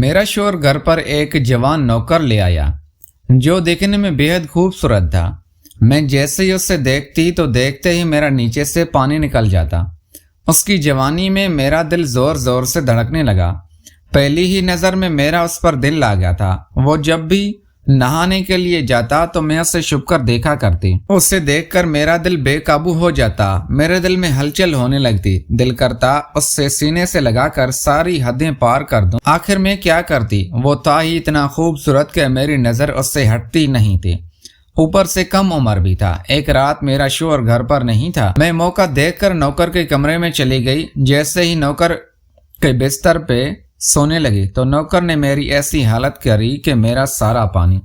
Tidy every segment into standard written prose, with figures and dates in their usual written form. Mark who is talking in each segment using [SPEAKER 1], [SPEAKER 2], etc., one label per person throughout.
[SPEAKER 1] मेरा शोहर घर पर एक जवान नौकर ले आया जो देखने में बेहद खूबसूरत था। मैं जैसे ही उसे देखती तो देखते ही मेरा नीचे से पानी निकल जाता। उसकी जवानी में मेरा दिल जोर जोर से धड़कने लगा। पहली ही नज़र में मेरा उस पर दिल आ गया था। वो जब भी नहाने के लिए जाता तो मैं उसे छुपकर देखा करती। उसे देखकर मेरा दिल बेकाबू हो जाता। मेरे दिल में हलचल होने लगती। दिल करता उससे सीने से लगाकर सारी हदें पार कर दूं। आखिर मैं क्या करती? वो था ही इतना खूबसूरत कि मेरी नजर उससे हटती नहीं थी। ऊपर से कम उम्र भी था। एक रात मेरा शोहर घर पर नहीं था। मैं मौका देखकर नौकर के कमरे में चली गई। जैसे ही नौकर के बिस्तर पे सोने लगी तो नौकर ने मेरी ऐसी हालत करी कि मेरा सारा पानी।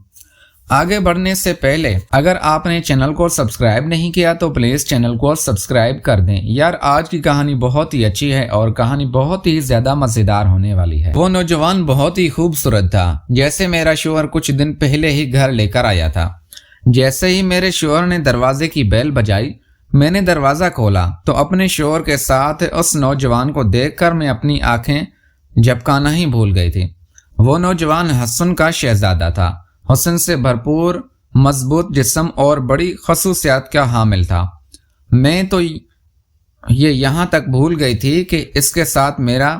[SPEAKER 1] आगे बढ़ने से पहले अगर आपने चैनल को सब्सक्राइब नहीं किया तो प्लीज चैनल को सब्सक्राइब कर दें। यार आज की कहानी बहुत ही अच्छी है और कहानी बहुत ही ज्यादा मजेदार होने वाली है। वो नौजवान बहुत ही खूबसूरत था जैसे मेरा शोहर कुछ दिन पहले ही घर लेकर आया था। जैसे ही मेरे शोहर ने दरवाजे की बेल बजाई, मैंने दरवाजा खोला तो अपने शोहर के साथ उस नौजवान को देखकर मैं अपनी आंखें झपकाना ही भूल गई थी। वो नौजवान हसन का शहजादा था। हुस्न से भरपूर, मजबूत जिस्म और बड़ी खसूसियात का हामिल था। मैं तो ये यहाँ तक भूल गई थी कि इसके साथ मेरा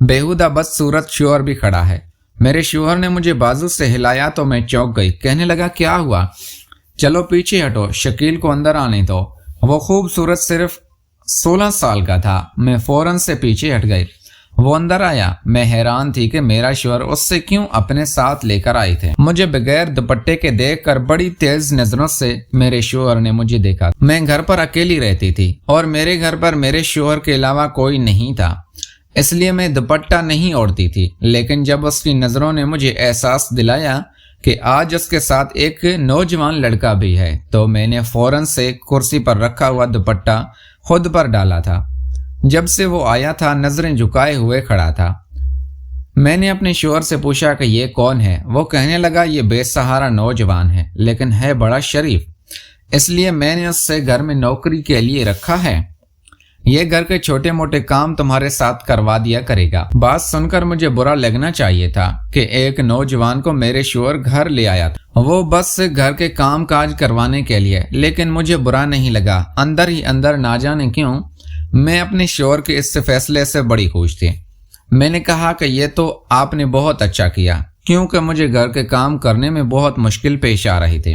[SPEAKER 1] बेहुदा बदसूरत शोहर भी खड़ा है। मेरे शोहर ने मुझे बाजू से हिलाया तो मैं चौंक गई। कहने लगा, क्या हुआ? चलो पीछे हटो, शकील को अंदर आने दो। वो खूबसूरत सिर्फ 16 साल का था। मैं फौरन से पीछे हट गई। वो अंदर आया। मैं हैरान थी कि मेरा शोहर उससे क्यों अपने साथ लेकर आए थे। मुझे बगैर दुपट्टे के देखकर बड़ी तेज नजरों से मेरे शोहर ने मुझे देखा। मैं घर पर अकेली रहती थी और मेरे घर पर मेरे शोहर के अलावा कोई नहीं था, इसलिए मैं दुपट्टा नहीं ओढ़ती थी। लेकिन जब उसकी नजरों ने मुझे एहसास दिलाया कि आज उसके साथ एक नौजवान लड़का भी है तो मैंने फौरन से कुर्सी पर रखा हुआ दुपट्टा खुद पर डाला था। जब से वो आया था नजरें झुकाए हुए खड़ा था। मैंने अपने शोहर से पूछा कि ये कौन है? वो कहने लगा, ये बेसहारा नौजवान है लेकिन है बड़ा शरीफ, इसलिए मैंने उससे घर में नौकरी के लिए रखा है। ये घर के छोटे मोटे काम तुम्हारे साथ करवा दिया करेगा। बात सुनकर मुझे बुरा लगना चाहिए था कि एक नौजवान को मेरे शोहर घर ले आया था, वो बस घर के काम काज करवाने के लिए। लेकिन मुझे बुरा नहीं लगा। अंदर ही अंदर ना जाने क्यों मैं अपने शोहर के इस फैसले से बड़ी खुश थी। मैंने कहा कि ये तो आपने बहुत अच्छा किया, क्योंकि मुझे घर के काम करने में बहुत मुश्किल पेश आ रही थी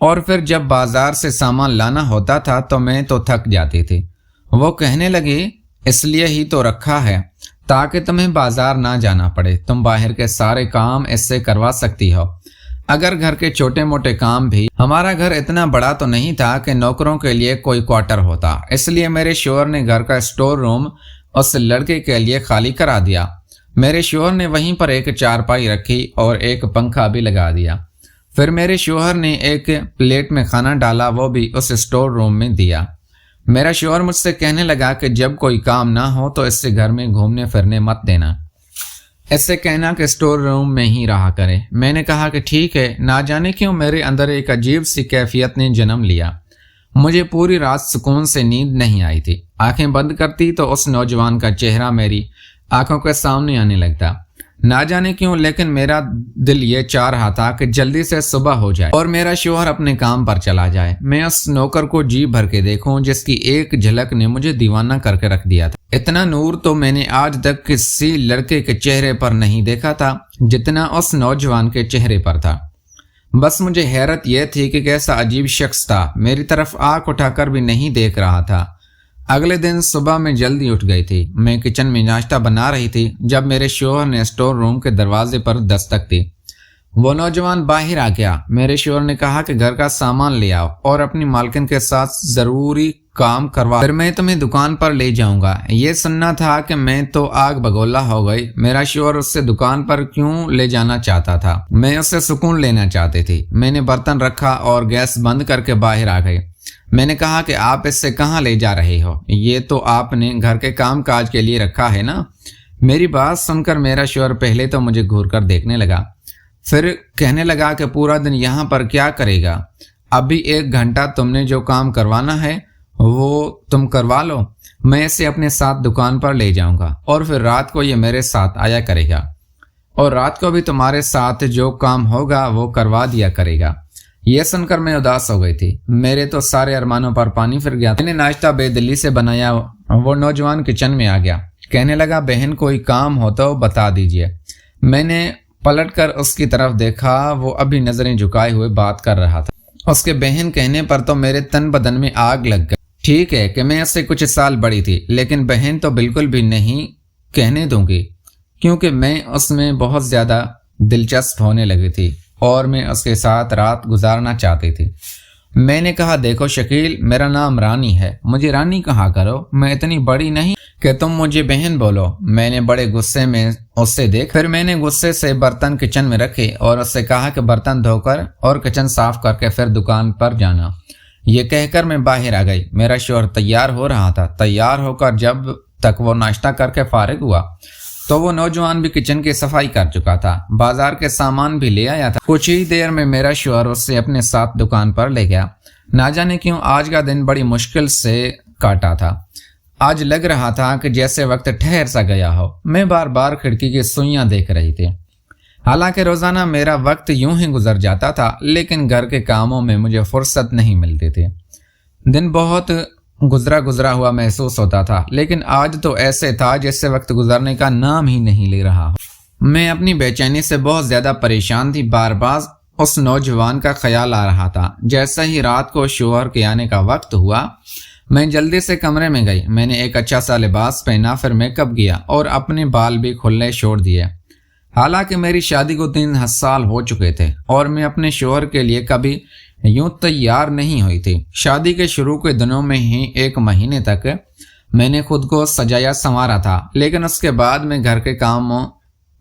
[SPEAKER 1] और फिर जब बाजार से सामान लाना होता था तो मैं तो थक जाती थी। वो कहने लगी, इसलिए ही तो रखा है ताकि तुम्हें बाजार ना जाना पड़े। तुम बाहर के सारे काम इससे करवा सकती हो। अगर घर के छोटे मोटे काम भी, हमारा घर इतना बड़ा तो नहीं था कि नौकरों के लिए कोई क्वार्टर होता, इसलिए मेरे शोहर ने घर का स्टोर रूम उस लड़के के लिए खाली करा दिया। मेरे शोहर ने वहीं पर एक चारपाई रखी और एक पंखा भी लगा दिया। फिर मेरे शोहर ने एक प्लेट में खाना डाला, वो भी उस स्टोर रूम में दिया। मेरा शोहर मुझसे कहने लगा कि जब कोई काम ना हो तो इससे घर में घूमने फिरने मत देना, इससे कहना कि स्टोर रूम में ही रहा करे। मैंने कहा कि ठीक है। ना जाने क्यों मेरे अंदर एक अजीब सी कैफियत ने जन्म लिया। मुझे पूरी रात सुकून से नींद नहीं आई थी। आंखें बंद करती तो उस नौजवान का चेहरा मेरी आंखों के सामने आने लगता। ना जाने क्यों लेकिन मेरा दिल ये चाह रहा था कि जल्दी से सुबह हो जाए और मेरा शोहर अपने काम पर चला जाए। मैं उस नौकर को जी भर के देखूं जिसकी एक झलक ने मुझे दीवाना करके रख दिया था। इतना नूर तो मैंने आज तक किसी लड़के के चेहरे पर नहीं देखा था जितना उस नौजवान के चेहरे पर था। बस मुझे हैरत यह थी कि कैसा अजीब शख्स था, मेरी तरफ आंख उठाकर भी नहीं देख रहा था। अगले दिन सुबह में जल्दी उठ गई थी। मैं किचन में नाश्ता बना रही थी जब मेरे शोहर ने स्टोर रूम के दरवाजे पर दस्तक दी। वो नौजवान बाहर आ गया। मेरे शोहर ने कहा कि घर का सामान ले आओ और अपनी मालकिन के साथ जरूरी काम करवा, फिर मैं तुम्हें दुकान पर ले जाऊंगा। ये सुनना था कि मैं तो आग बगोला हो गई। मेरा शोहर उससे दुकान पर क्यों ले जाना चाहता था? मैं उससे सुकून लेना चाहती थी। मैंने बर्तन रखा और गैस बंद करके बाहर आ गई। मैंने कहा कि आप इससे कहाँ ले जा रहे हो? ये तो आपने घर के काम काज के लिए रखा है ना। मेरी बात सुनकर मेरा शोहर पहले तो मुझे घूर कर देखने लगा, फिर कहने लगा कि पूरा दिन यहाँ पर क्या करेगा? अभी 1 घंटा तुमने जो काम करवाना है वो तुम करवा लो। मैं इसे अपने साथ दुकान पर ले जाऊंगा और फिर रात को ये मेरे साथ आया करेगा। اور رات کو بھی تمہارے ساتھ جو کام ہوگا وہ کروا دیا کرے گا۔ یہ سن کر میں اداس ہو گئی تھی، میرے تو سارے ارمانوں پر پانی پھر گیا۔ میں نے ناشتہ بے دلی سے بنایا۔ وہ نوجوان کچن میں آ گیا، کہنے لگا بہن کوئی کام ہو تو بتا دیجئے۔ میں نے پلٹ کر اس کی طرف دیکھا، وہ ابھی نظریں جھکائے ہوئے بات کر رہا تھا۔ اس کے بہن کہنے پر تو میرے تن بدن میں آگ لگ گئی۔ ٹھیک ہے کہ میں اس سے کچھ سال بڑی تھی، لیکن بہن تو بالکل بھی نہیں کہنے دوں گی، کیونکہ میں اس میں بہت زیادہ دلچسپ ہونے لگی تھی اور میں اس کے ساتھ رات گزارنا چاہتی تھی۔ میں نے کہا دیکھو شکیل، میرا نام رانی ہے، مجھے رانی کہا کرو، میں اتنی بڑی نہیں کہ تم مجھے بہن بولو۔ میں نے بڑے غصے میں اس سے دیکھ، پھر میں نے غصے سے برتن کچن میں رکھے اور اس سے کہا کہ برتن دھو کر اور کچن صاف کر کے پھر دکان پر جانا۔ یہ کہہ کر میں باہر آ گئی۔ میرا شوہر تیار ہو رہا تھا۔ تیار ہو کر جب تک وہ ناشتہ کر کے فارغ ہوا تو وہ نوجوان بھی کچن کی صفائی کر چکا تھا، بازار کے سامان بھی لے آیا تھا۔ کچھ ہی دیر میں میرا شوہر اس سے اپنے ساتھ دکان پر لے گیا۔ نہ جانے کیوں آج کا دن بڑی مشکل سے کاٹا تھا۔ آج لگ رہا تھا کہ جیسے وقت ٹھہر سا گیا ہو۔ میں بار بار کھڑکی کی سوئیاں دیکھ رہی تھی۔ حالانکہ روزانہ میرا وقت یوں ہی گزر جاتا تھا، لیکن گھر کے کاموں میں مجھے فرصت نہیں ملتی تھی۔ دن بہت گزرا ہوا محسوس ہوتا تھا، لیکن آج تو ایسے تھا جیسے وقت گزرنے کا نام ہی نہیں لے رہا ہو۔ میں اپنی بے چینی سے بہت زیادہ پریشان تھی۔ بار بار اس نوجوان کا خیال آ رہا تھا۔ جیسا ہی رات کو شوہر کے آنے کا وقت ہوا، میں جلدی سے کمرے میں گئی۔ میں نے ایک اچھا سا لباس پہنا، پھر میک اپ کیا اور اپنے بال بھی کھلے چھوڑ دیے۔ حالانکہ میری شادی کو 3 سال ہو چکے تھے اور میں اپنے شوہر کے لیے کبھی یوں تیار نہیں ہوئی تھی۔ شادی کے شروع کے دنوں میں ہی 1 مہینے تک میں نے خود کو سجایا سنوارا تھا، لیکن اس کے بعد میں گھر کے کاموں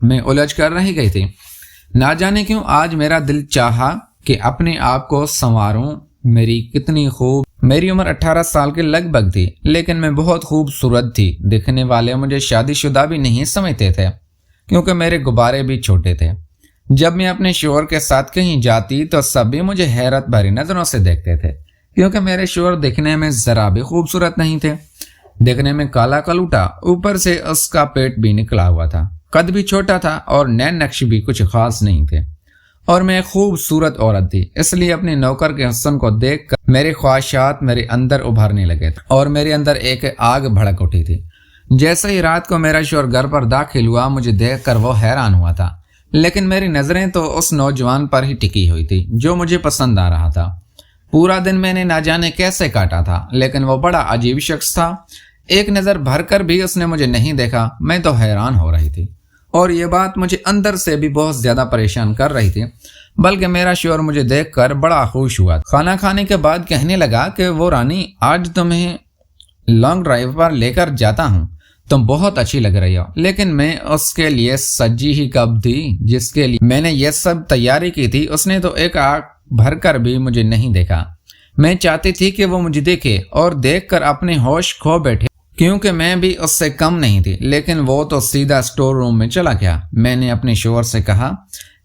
[SPEAKER 1] میں الجھ کر رہ گئی تھی۔ نہ جانے کیوں آج میرا دل چاہا کہ اپنے آپ کو سنواروں۔ میری عمر 18 سال کے لگ بھگ تھی، لیکن میں بہت خوبصورت تھی۔ دیکھنے والے مجھے شادی شدہ بھی نہیں سمجھتے تھے، کیونکہ میرے غبارے بھی چھوٹے تھے۔ جب میں اپنے شوہر کے ساتھ کہیں جاتی تو سب بھی مجھے حیرت بھری نظروں سے دیکھتے تھے، کیونکہ میرے شوہر دیکھنے میں ذرا بھی خوبصورت نہیں تھے۔ دیکھنے میں کالا کلوٹا، اوپر سے اس کا پیٹ بھی نکلا ہوا تھا، قد بھی چھوٹا تھا اور نین نقش بھی کچھ خاص نہیں تھے، اور میں ایک خوبصورت عورت تھی۔ اس لیے اپنے نوکر کے حسن کو دیکھ کر میرے خواہشات میرے اندر ابھرنے لگے تھے اور میرے اندر ایک آگ بھڑک اٹھی تھی۔ جیسے ہی رات کو میرا شوہر گھر پر داخل ہوا، مجھے دیکھ کر وہ حیران ہوا تھا، لیکن میری نظریں تو اس نوجوان پر ہی ٹکی ہوئی تھی جو مجھے پسند آ رہا تھا۔ پورا دن میں نے نہ جانے کیسے کاٹا تھا، لیکن وہ بڑا عجیب شخص تھا۔ ایک نظر بھر کر بھی اس نے مجھے نہیں دیکھا۔ میں تو حیران ہو رہی تھی، اور یہ بات مجھے اندر سے بھی بہت زیادہ پریشان کر رہی تھی۔ بلکہ میرا شوہر مجھے دیکھ کر بڑا خوش ہوا۔ کھانا کھانے کے بعد کہنے لگا کہ وہ رانی، آج تمہیں لانگ ڈرائیو پر لے کر جاتا ہوں، تم بہت اچھی لگ رہی ہو۔ لیکن میں اس کے لیے سجی ہی کب تھی جس کے لیے میں نے یہ سب تیاری کی تھی۔ اس نے تو ایک آنکھ بھر کر بھی مجھے نہیں دیکھا۔ میں چاہتی تھی کہ وہ مجھے دیکھے اور دیکھ کر اپنے ہوش کھو بیٹھے، کیونکہ میں بھی اس سے کم نہیں تھی، لیکن وہ تو سیدھا اسٹور روم میں چلا گیا۔ میں نے اپنے شوہر سے کہا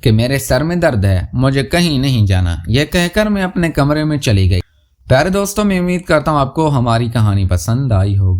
[SPEAKER 1] کہ میرے سر میں درد ہے، مجھے کہیں نہیں جانا۔ یہ کہہ کر میں اپنے کمرے میں چلی گئی۔ پیارے دوستوں، میں امید کرتا ہوں آپ کو ہماری کہانی پسند آئی ہوگی۔